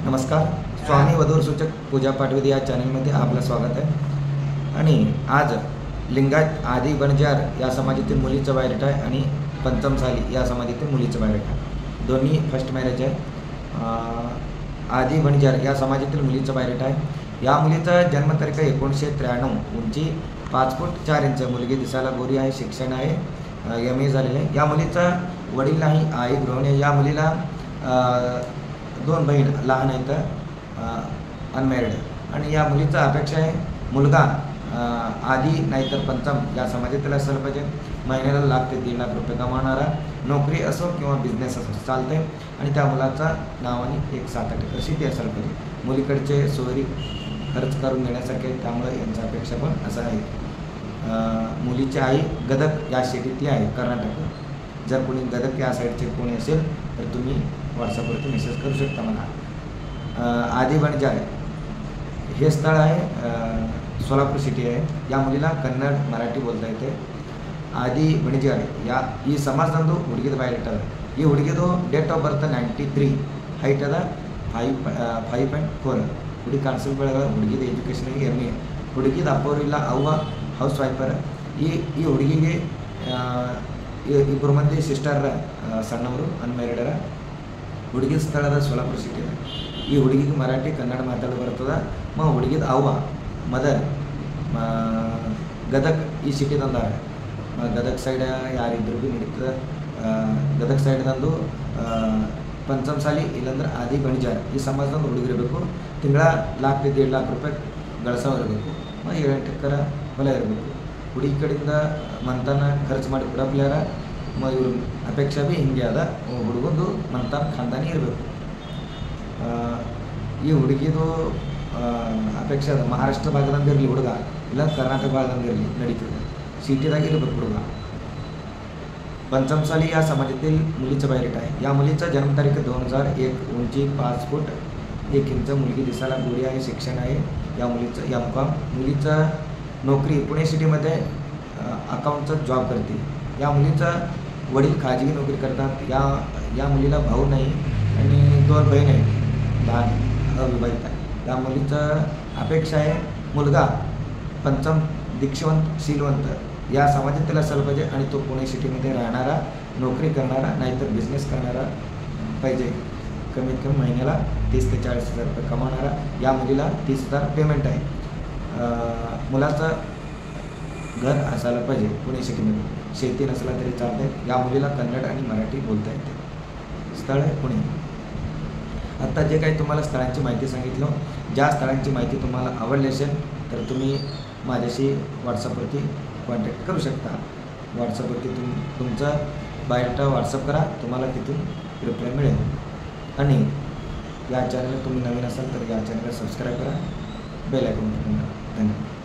नमस्कार. स्वामी वधूवर सूचक पूजा पाठविधी या चॅनलमध्ये आपलं स्वागत आहे. आणि आज लिंगायत आदी बंजार या समाजातील मुलीचं बायोडेटा आहे आणि पंचमसाली या समाजातील मुलीचं बायोडेटा आहे. दोन्ही फर्स्ट मॅरेज आहे. आदी बंजार या समाजातील मुलीचं बायोडेटा आहे. या मुलीचा जन्मतारीख 1993, उंची 5 फूट 4 इंच, मुलगी दिसायला गोरी आहे, शिक्षण आहे, MA झालेलं आहे. या मुलीचा वडील नाही, आई गृहिणी आहे. या मुलीला 2 बहीण लहान आहेत, अनमॅरिड. आणि या मुलीचा अपेक्षा आहे मुलगा आदी नाहीतर पंचम या समाजातील असलं पाहिजे. महिन्याला लाख ते 1.5 लाख रुपये कमावणारा, नोकरी असो किंवा बिझनेस असो चालते. आणि त्या मुलाचा नावाने 1 7-8 एकर शेती असायला पाहिजे. मुलीकडचे सोयरी खर्च करून देण्यासारखे, त्यामुळे यांच्या अपेक्षा पण असं आहे. मुलीची आई गदग या शेतीतली आहे, कर्नाटक. जर कोणी गदग या साईडचे कोणी असेल तर तुम्ही व्हॉट्सअपवरती मेसेज करू शकता मला. आदी बंजार हे स्थळ आहे, सोलापूर सिटी आहे. या मुलीला कन्नड मराठी बोलता येते. आदी बंजार या ಈ ಸಮಾಜದಂದು ಹುಡುಗಿದ ಬಯೋಡೇಟಾ ಅದ. ಈ ಹುಡುಗಿದು ಡೇಟ್ ಆಫ್ ಬರ್ತ್ 93, ಹೈಟ್ ಅದ 5.4. ಹುಡುಗಿ ಕಾಣಿಸಲ್ ಬೆಳಗ. ಹುಡುಗಿದ ಎಜುಕೇಷನ್ಗೆ MA. ಹುಡುಗಿದ ಅಪ್ಪವರು ಇಲ್ಲ, ಅವ್ವ ಹೌಸ್ ವೈಫರ್. ಈ ಹುಡುಗಿಗೆ ಇಬ್ಬರು ಮಂದಿ ಸಿಸ್ಟರ್, ಸಣ್ಣವರು ಅನ್ಮ್ಯಾರಿಡರ. ಹುಡುಗಿ ಸ್ಥಳದ ಸೋಲಾಪುರ ಸಿಟಿ ಇದೆ. ಈ ಹುಡುಗಿಗೆ ಮರಾಠಿ ಕನ್ನಡ ಮಾತಾಡ ಬರ್ತದೆ. ಹುಡುಗಿದ ಅವ್ವ ಮದರ್ ಗದಗ್ ಈ ಸಿಟಿದಂದಾರೆ. ಗದಗ್ ಸೈಡ್ ಯಾರಿದ್ರು ಭೀ ನಡೀತದೆ. ಗದಗ್ ಸೈಡ್ದಂದು ಪಂಚಮಸಾಲಿ ಇಲ್ಲಾಂದ್ರೆ ಆದಿ ಬಣಿಜಾರ್ ಈ ಸಮಾಜದಂದು ಹುಡುಗಿರಬೇಕು. ತಿಂಗಳ 1 लाख ते 1.5 लाख रुपये ಗಳಿಸೋ ಇರಬೇಕು. 7-8 ಎಕರೆ ಹೊಲ ಇರಬೇಕು. ಹುಡುಗಿ ಕಡೆಯಿಂದ ಮಂತಾನ ಖರ್ಚು ಮಾಡಿ ಕೊಡಪ್ಲಾರ. ಇವರು ಅಪೇಕ್ಷೆ ಭೀ ಹಿಂಗೆ ಅದ, ಹುಡುಗಂದು ಮಂತಾನ ಖಾನ್ದಾನಿ ಇರಬೇಕು. ಈ ಹುಡುಗಿದು ಅಪೇಕ್ಷೆ ಅದ ಮಹಾರಾಷ್ಟ್ರ ಭಾಗದಂಗೆ ಇರಲಿ ಹುಡುಗ, ಇಲ್ಲ कर्नाटक ಭಾಗದಂಗೆ ಇರಲಿ ನಡೀತದೆ. सिटीದಾಗ ಇರಬೇಕು ಹುಡುಗ. पंचमसाली या समाजातील मुलीचं बायोडेटा आहे. या मुलीचा जन्मतारीख 2001, उंची 5 फूट 1 इंच, मुलगी दिसायला गोरी आहे, शिक्षण आहे. या मुलीचं M.Com. मुलीचं नोकरी पुणे सिटीमध्ये अकाउंटचा जॉब करते. या मुलीचा वडील खाजगी नोकरी करतात. या मुलीला भाऊ नाही आणि 2 बहीण आहेत, लहान अविवाहित आहे. या मुलीचं अपेक्षा आहे मुलगा पंचम दीक्षवंत शीलवंत या समाजातील असलं पाहिजे आणि तो पुणे सिटीमध्ये राहणारा, नोकरी करणारा नाहीतर बिझनेस करणारा पाहिजे. कमीत कमी महिन्याला 30 ते 40 हजार रुपये कमावणारा. या मुलीला 30,000 पेमेंट आहे. मुलाचं घर असायला पाहिजे पुणे सिटीमध्ये. शेती नसला तरी चालते. या मुलीला कन्नड आणि मराठी बोलता येते. स्थळ आहे पुणे. आत्ता जे काही तुम्हाला स्थळांची माहिती सांगितलं, ज्या स्थळांची माहिती तुम्हाला आवडली असेल तर तुम्ही माझ्याशी व्हॉट्सअपवरती कॉन्टॅक्ट करू शकता. व्हॉट्सअपवरती तुमचा बायोडेटा व्हॉट्सअप करा, तुम्हाला तिथून रिप्लाय मिळेल. आणि या चॅनलला तुम्ही नवीन असाल तर या चॅनलला सबस्क्राईब करा, बेल आयकॉन बटन दाबा. धन्यवाद.